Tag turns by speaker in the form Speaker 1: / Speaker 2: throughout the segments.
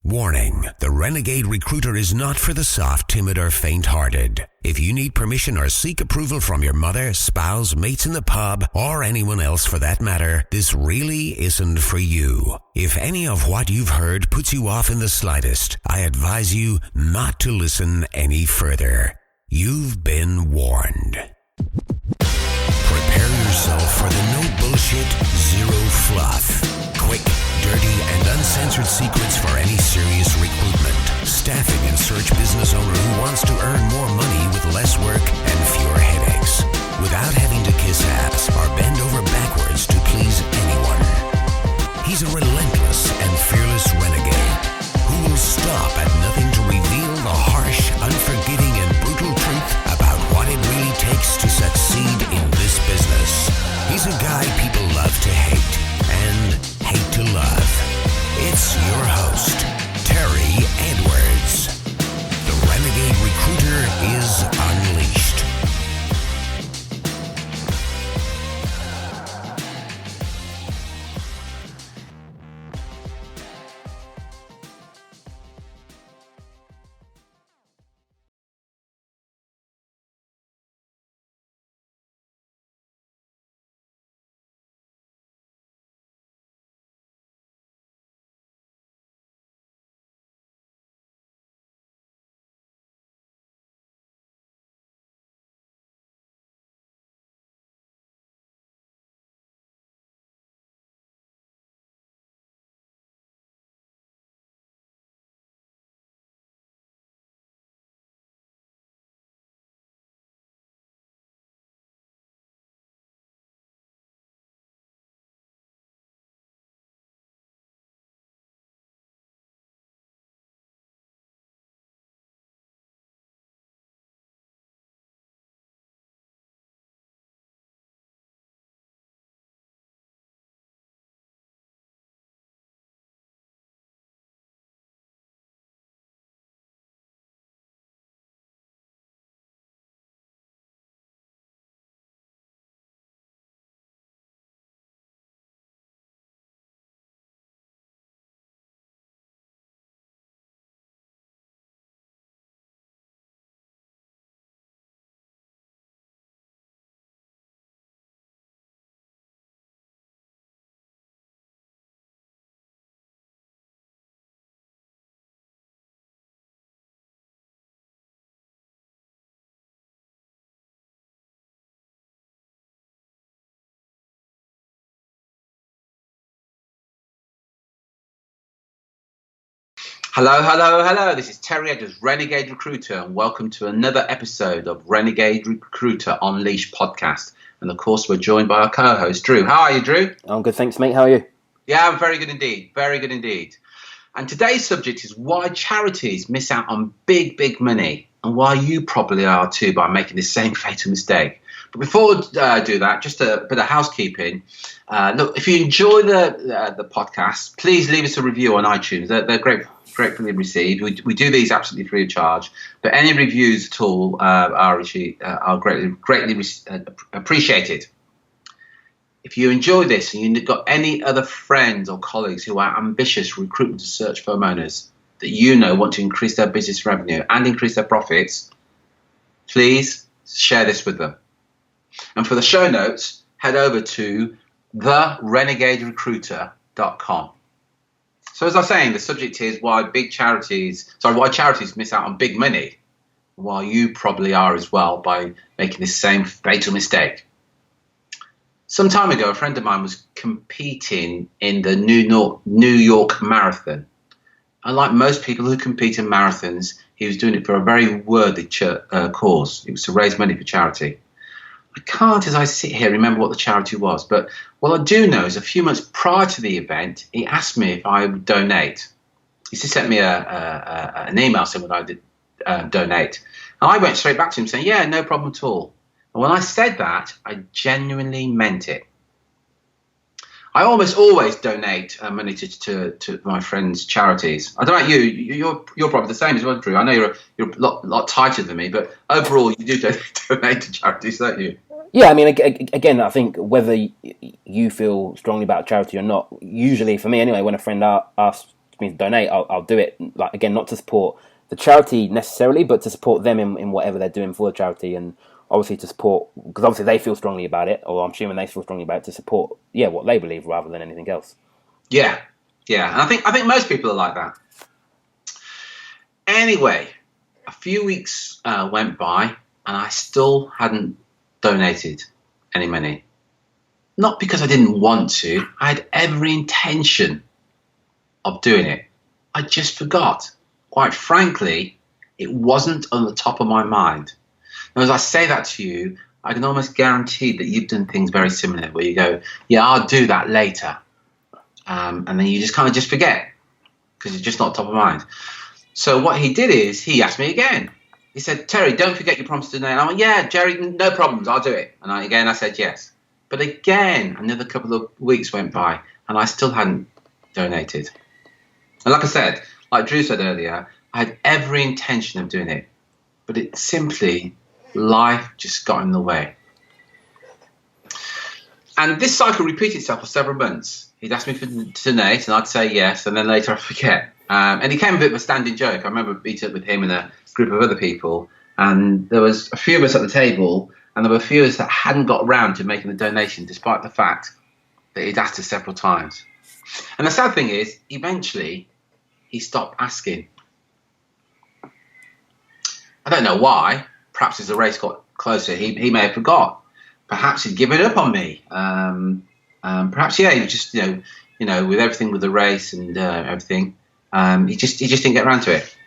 Speaker 1: Warning, the Renegade Recruiter is not for the soft, timid, or faint-hearted. If you need permission or seek approval from your mother, spouse, mates in the pub, or anyone else for that matter, this really isn't for you. If any of what you've heard puts you off in the slightest, I advise you not to listen any further. You've been warned. Prepare yourself for the no bullshit, zero fluff. Quick, dirty, and uncensored secrets for any serious recruitment, staffing, and search business owner who wants to earn more money with less work and fewer headaches, without having to kiss ass or bend over backwards to please anyone. He's a relentless and fearless renegade who will stop at nothing to reveal the harsh, unforgiving, and brutal truth about what it really takes to succeed in this business. He's a guy people love to hate and hate to love. It's your host, Terry Edwards. The Renegade Recruiter is unleashed.
Speaker 2: Hello. This is Terry Edwards, Renegade Recruiter, and welcome to another episode of Renegade Recruiter Unleashed podcast. And of course, we're joined by our co-host, Drew. How are you, Drew?
Speaker 3: I'm good, thanks, mate. How are you?
Speaker 2: Yeah, I'm very good indeed. And today's subject is why charities miss out on big money, and why you probably are too by making the same fatal mistake. But before we do that, just a bit of housekeeping. Look, if you enjoy the podcast, please leave us a review on iTunes. They're gratefully received. We do these absolutely free of charge, but any reviews at all are greatly appreciated. If you enjoy this and you've got any other friends or colleagues who are ambitious recruitment and search firm owners that you know want to increase their business revenue and increase their profits, please share this with them. And for the show notes, head over to therenegaderecruiter.com. So as I was saying, the subject is why charities miss out on big money, while you probably are as well by making this same fatal mistake. Some time ago, a friend of mine was competing in the New York Marathon. And like most people who compete in marathons, he was doing it for a very worthy cause. It was to raise money for charity. I can't, as I sit here, remember what the charity was, but what I do know is a few months prior to the event, he asked me if I would donate. He just sent me an email saying would I did donate. And I went straight back to him saying, yeah, no problem at all. And when I said that, I genuinely meant it. I almost always donate money to my friends' charities. I don't know about you. You're probably the same as well, Drew. I know you're a lot tighter than me, but overall you do donate to charities, don't you?
Speaker 3: Yeah, I mean, again, I think whether you feel strongly about charity or not, usually for me anyway, when a friend asks means donate, I'll do it. Like, again, not to support the charity necessarily, but to support them in whatever they're doing for the charity, and obviously to support, because obviously they feel strongly about it, or I'm assuming they feel strongly about it, to support what they believe rather than anything else.
Speaker 2: Yeah, and I think most people are like that. Anyway, a few weeks went by, and I still hadn't donated any money. Not because I didn't want to. I had every intention of doing it. I just forgot. Quite frankly, it wasn't on the top of my mind. Now, as I say that to you, I can almost guarantee that you've done things very similar, where you go, yeah, I'll do that later. And then you just kind of just forget, because it's just not top of mind. So what he did is, he asked me again. He said, Terry, don't forget your promise to donate. And I went, yeah, Jerry, no problems, I'll do it. And I said yes. But again, another couple of weeks went by, and I still hadn't donated. And like I said, like Drew said earlier, I had every intention of doing it. But it simply, life just got in the way. And this cycle repeated itself for several months. He'd ask me to donate, and I'd say yes, and then later I'd forget. And he became a bit of a standing joke. I remember meeting up with him and a group of other people, and there was a few of us at the table, and there were a few of us that hadn't got round to making the donation, despite the fact that he'd asked us several times. And the sad thing is, eventually, he stopped asking. I don't know why. Perhaps as the race got closer, he may have forgot. Perhaps he'd given up on me. Perhaps, he was just, with everything with the race and everything, he just didn't get around to it.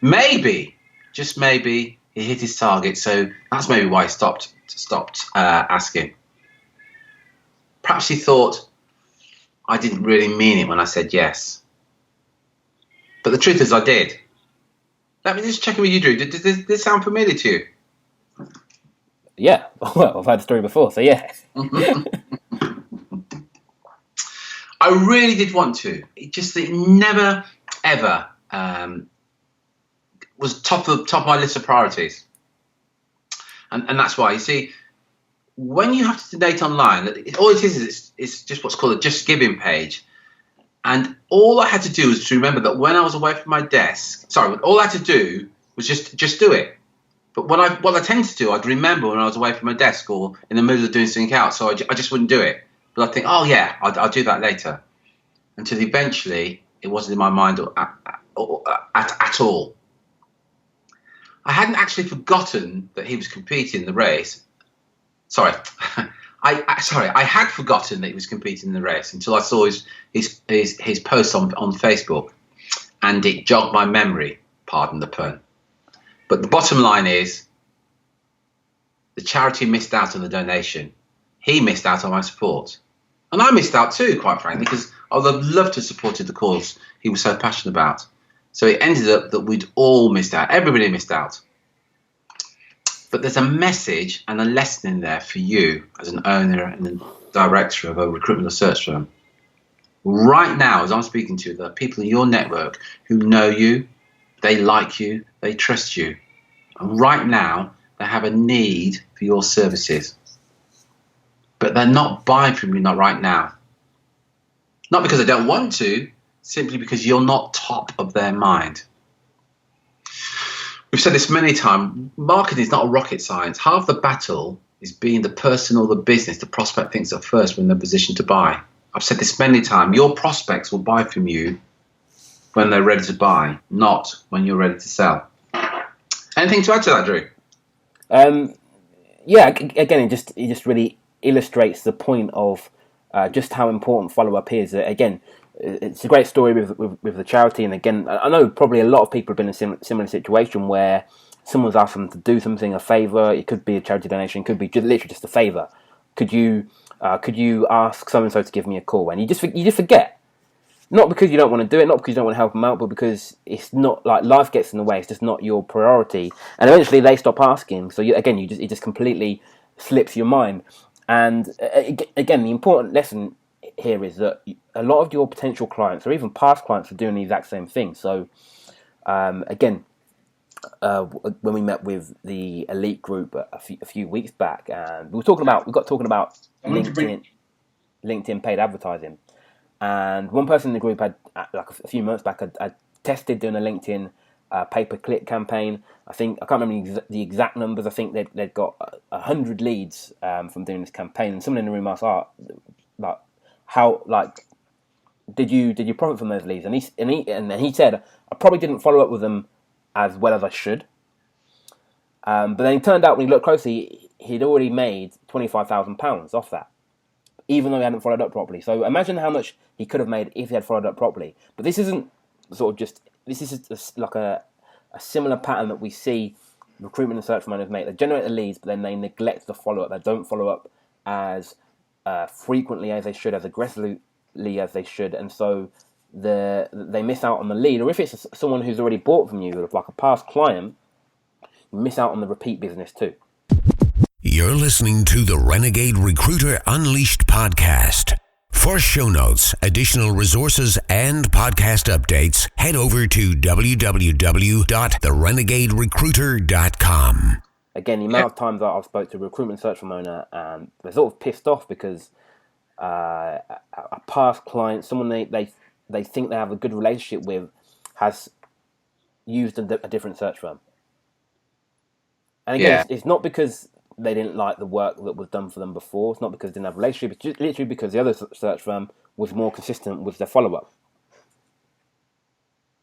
Speaker 2: Maybe, just maybe, he hit his target. So that's maybe why he stopped asking. Perhaps he thought I didn't really mean it when I said yes. But the truth is, I did. Let me just check in with you, Drew. Did this sound familiar to you?
Speaker 3: Yeah, well, I've had the story before, so yeah.
Speaker 2: I really did want to. It never, ever was top of my list of priorities. And that's why, you see, when you have to donate online, all it is it's just what's called a Just Giving page. And all I had to do was to remember that when I was away from my desk, all I had to do was just do it. But what I tend to do, I'd remember when I was away from my desk or in the middle of doing something else, so I just wouldn't do it. But I'd think, oh yeah, I'll do that later. Until eventually, it wasn't in my mind at all. I hadn't actually forgotten that he was competing in the race. I had forgotten that he was competing in the race until I saw his post on Facebook, and it jogged my memory, pardon the pun. But the bottom line is, the charity missed out on the donation. He missed out on my support. And I missed out too, quite frankly, because I would have loved to have supported the cause he was so passionate about. So it ended up that we'd all missed out. Everybody missed out. But there's a message and a lesson in there for you as an owner and a director of a recruitment and search firm. Right now, as I'm speaking to you, there are people in your network who know you, they like you, they trust you. And right now, they have a need for your services. But they're not buying from you, not right now. Not because they don't want to, simply because you're not top of their mind. We've said this many times, marketing is not a rocket science. Half the battle is being the person or the business the prospect thinks of first when they're positioned to buy. I've said this many times, your prospects will buy from you when they're ready to buy, not when you're ready to sell. Anything to add to that, Drew?
Speaker 3: Yeah, again, it just really illustrates the point of just how important follow-up is. Again, it's a great story with the charity, and again, I know probably a lot of people have been in a similar situation where someone's asked them to do something, a favour. It could be a charity donation, it could be literally just a favour. Could you ask so and so to give me a call? And you just forget. Not because you don't want to do it, not because you don't want to help them out, but because it's not, like, life gets in the way. It's just not your priority, and eventually they stop asking. So it just completely slips your mind. And again, the important lesson here is that a lot of your potential clients, or even past clients, are doing the exact same thing. So when we met with the elite group a few weeks back, and we got talking about LinkedIn paid advertising. And one person in the group had, like a few months back, had tested doing a LinkedIn pay-per-click campaign. I can't remember the exact numbers. I think they'd got 100 leads from doing this campaign. And someone in the room asked, did you profit from those leads? And he said, I probably didn't follow up with them as well as I should. But then it turned out when he looked closely, he'd already made £25,000 off that, even though he hadn't followed up properly. So imagine how much he could have made if he had followed up properly. But this isn't this is just like a similar pattern that we see recruitment and search firm owners make. They generate the leads, but then they neglect the follow-up. They don't follow up as frequently as they should, as aggressively as they should, and so they miss out on the lead. Or if it's someone who's already bought from you, like a past client, you miss out on the repeat business too.
Speaker 1: You're listening to the Renegade Recruiter Unleashed podcast. For show notes, additional resources, and podcast updates, head over to www.therenegaderecruiter.com.
Speaker 3: Again, the amount of times that I've spoke to a recruitment search firm owner and they're sort of pissed off because a past client, someone they think they have a good relationship with, has used a different search firm. And again, it's not because they didn't like the work that was done for them before. It's not because they didn't have a relationship. It's just literally because the other search firm was more consistent with their follow-up.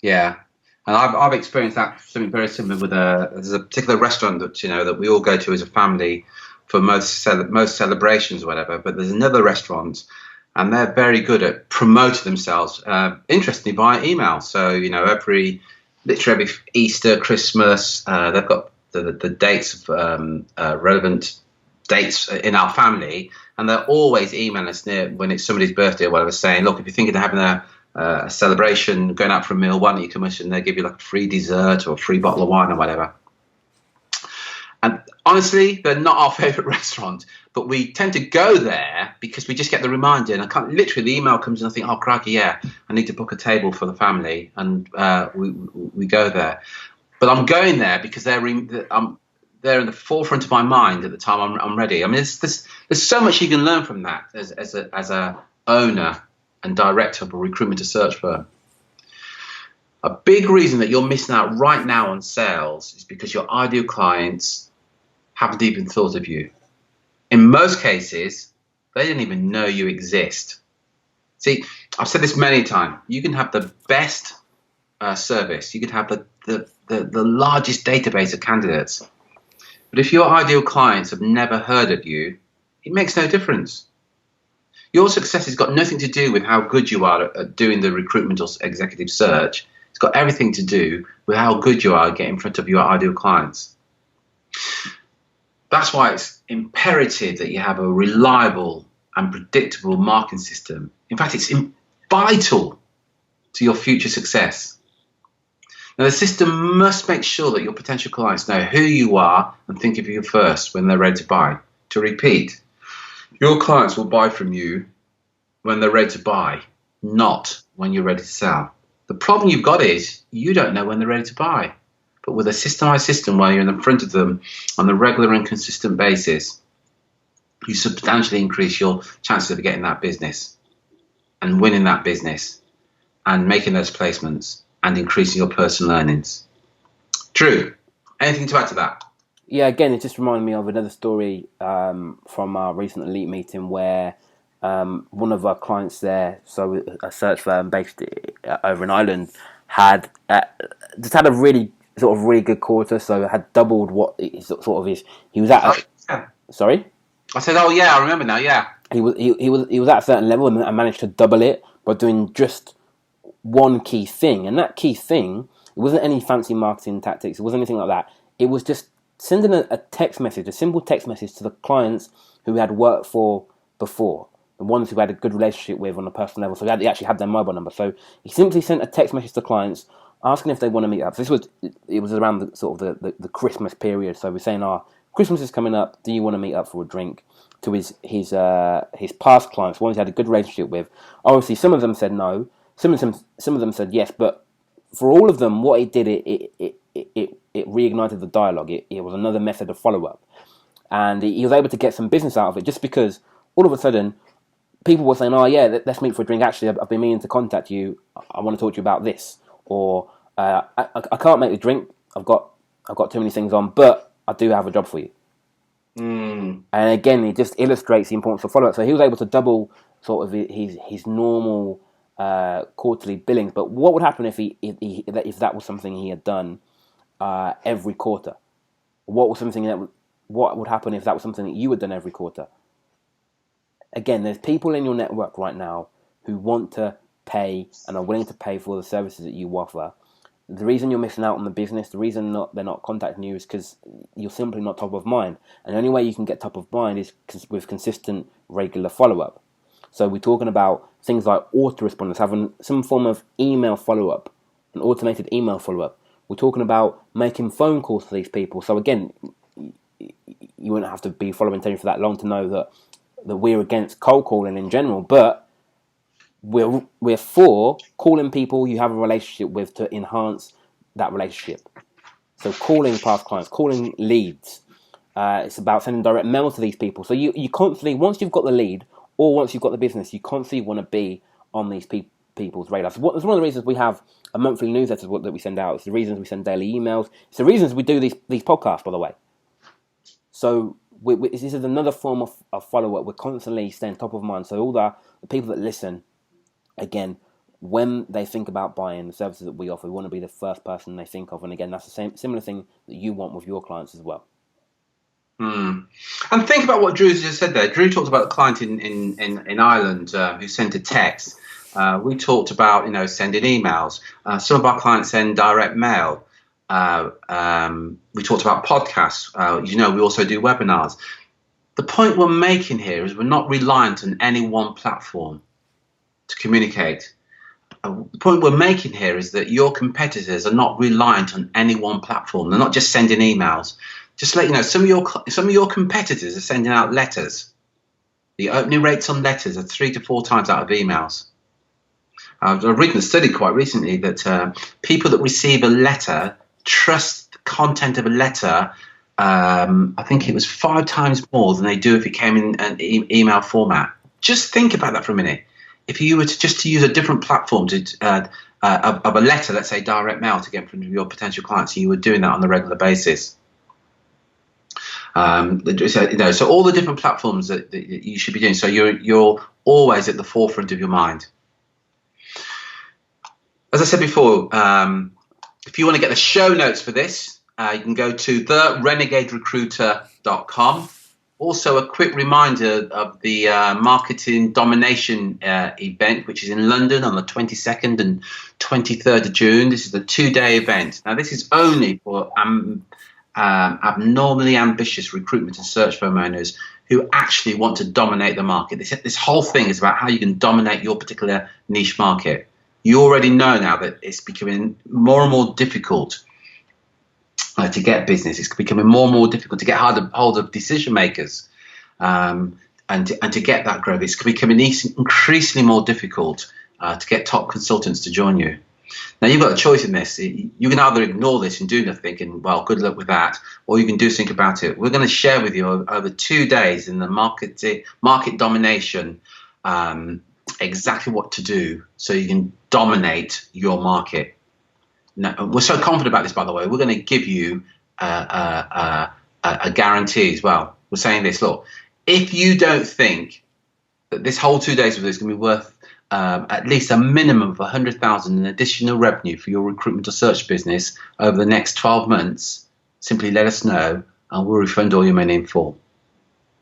Speaker 2: Yeah, and I've experienced that, something very similar with there's a particular restaurant that we all go to as a family for most celebrations or whatever. But there's another restaurant, and they're very good at promoting themselves, interestingly, via email. So every Easter, Christmas, they've got the dates of relevant dates in our family, and they're always emailing us when it's somebody's birthday or whatever, saying, look, if you're thinking of having a celebration, going out for a meal, why don't you come and they give you like a free dessert or a free bottle of wine or whatever. And honestly, they're not our favourite restaurant, but we tend to go there because we just get the reminder, and literally the email comes and I think, oh crikey, yeah, I need to book a table for the family, and we go there. But I'm going there because they're in the forefront of my mind at the time I'm ready. I mean, there's so much you can learn from that as a owner and director of a recruitment and search firm. A big reason that you're missing out right now on sales is because your ideal clients haven't even thought of you. In most cases, they didn't even know you exist. See, I've said this many times. You can have the best service. You could have the largest database of candidates. But if your ideal clients have never heard of you, it makes no difference. Your success has got nothing to do with how good you are at doing the recruitment or executive search. It's got everything to do with how good you are at getting in front of your ideal clients. That's why it's imperative that you have a reliable and predictable marketing system. In fact, it's vital to your future success. Now, the system must make sure that your potential clients know who you are and think of you first when they're ready to buy. To repeat, your clients will buy from you when they're ready to buy, not when you're ready to sell. The problem you've got is you don't know when they're ready to buy. But with a systemized system where you're in front of them on a regular and consistent basis, you substantially increase your chances of getting that business and winning that business and making those placements and increasing your personal earnings. Drew, anything to add to that?
Speaker 3: Yeah, again, it just reminded me of another story from our recent elite meeting where one of our clients there, so a search firm based over in Ireland, had just had a really good quarter, so had doubled what it sort of is. He was at. Sorry?
Speaker 2: I said, oh yeah, I remember now. Yeah.
Speaker 3: He was at a certain level and managed to double it by doing just one key thing, and that key thing, it wasn't any fancy marketing tactics. It wasn't anything like that. It was just sending a text message, a simple text message to the clients who had worked for before, the ones who had a good relationship with on a personal level. So he actually had their mobile number. So he simply sent a text message to clients asking if they want to meet up. So it was around the Christmas period. So we're saying, Christmas is coming up. Do you want to meet up for a drink? To his past clients, ones he had a good relationship with. Obviously, some of them said no. Some of them said yes. But for all of them, what it did, it reignited the dialogue. It was another method of follow up, and he was able to get some business out of it just because all of a sudden people were saying, "Oh yeah, let's meet for a drink. Actually, I've been meaning to contact you. I want to talk to you about this." Or I can't make the drink. I've got too many things on, but I do have a job for you. And again, it just illustrates the importance of follow-up. So he was able to double sort of his normal quarterly billings. But what would happen if that was something he had done every quarter? What would happen if that was something that you had done every quarter? Again, there's people in your network right now who want to pay and are willing to pay for the services that you offer. The reason you're missing out on the business, the reason they're not contacting you is because you're simply not top of mind. And the only way you can get top of mind is with consistent, regular follow-up. So we're talking about things like autoresponders, having some form of email follow-up, an automated email follow-up. We're talking about making phone calls to these people. So again, you wouldn't have to be following Tony for that long to know that we're against cold calling in general, but we're for calling people you have a relationship with to enhance that relationship. So calling past clients, calling leads. It's about sending direct mail to these people. So you constantly, once you've got the lead or once you've got the business, you constantly want to be on these people's radars. It's one of the reasons we have a monthly newsletter that we send out. It's the reasons we send daily emails. It's the reasons we do these podcasts, by the way. So this is another form of follow-up. We're constantly staying top of mind. So all the people that listen, again, when they think about buying the services that we offer, we want to be the first person they think of. And again, that's the similar thing that you want with your clients as well.
Speaker 2: And think about what Drew just said there. Drew talked about the client in Ireland who sent a text. We talked about sending emails. Some of our clients send direct mail. We talked about podcasts. We also do webinars. The point we're making here is we're not reliant on any one platform to communicate. The point we're making here is that your competitors are not reliant on any one platform. They're not just sending emails. Just to let you know, some of your competitors are sending out letters. The opening rates on letters are 3 to 4 times out of emails. I've read a study quite recently that people that receive a letter trust the content of a letter. I think it was 5 times more than they do if it came in an email format. Just think about that for a minute. If you were to use a different platform of a letter, let's say direct mail, to get in front of your potential clients, you were doing that on a regular basis. So all the different platforms that you should be doing. So you're always at the forefront of your mind. As I said before, if you want to get the show notes for this, you can go to therenegaderecruiter.com. Also, a quick reminder of the Marketing Domination event, which is in London on the 22nd and 23rd of June. This is a 2-day event. Now, this is only for abnormally ambitious recruitment and search firm owners who actually want to dominate the market. This whole thing is about how you can dominate your particular niche market. You already know now that it's becoming more and more difficult to get business. It's becoming more and more difficult to get hold of decision makers and to get that growth. It's becoming increasingly more difficult to get top consultants to join you. Now, you've got a choice in this. You can either ignore this and do nothing and, well, good luck with that, or you can do something about it. We're going to share with you over 2 days in the market domination exactly what to do so you can dominate your market. Now, we're so confident about this, by the way, we're going to give you a guarantee as well. We're saying this, look, if you don't think that this whole 2 days with us is going to be worth at least a minimum of 100,000 in additional revenue for your recruitment or search business over the next 12 months, simply let us know and we'll refund all your money in full.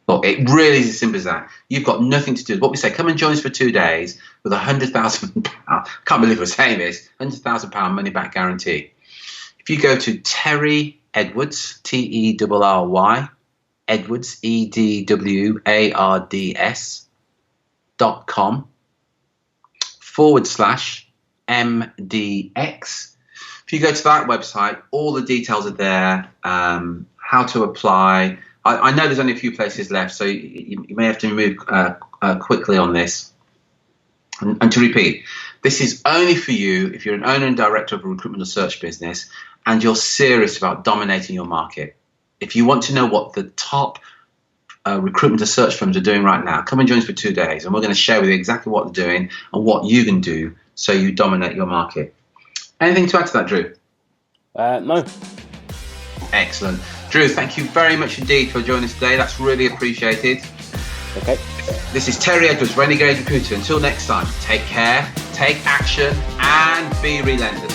Speaker 2: Look, it really is as simple as that. You've got nothing to do. What we say, come and join us for 2 days with £100,000. Can't believe we're saying this. £100,000 money back guarantee. If you go to Terry Edwards, Terry Edwards, EDWARDS.com /MDX. If you go to that website, all the details are there, how to apply. I know there's only a few places left, so you may have to move quickly on this. And to repeat, this is only for you if you're an owner and director of a recruitment or search business and you're serious about dominating your market. If you want to know what the top recruitment and search firms are doing right now. Come and join us for 2 days, and we're going to share with you exactly what they're doing and what you can do so you dominate your market. Anything to add to that, Drew?
Speaker 3: No.
Speaker 2: Excellent. Drew, thank you very much indeed for joining us today. That's really appreciated.
Speaker 3: Okay.
Speaker 2: This is Terry Edwards, Renegade Recruiter. Until next time, take care, take action, and be relentless.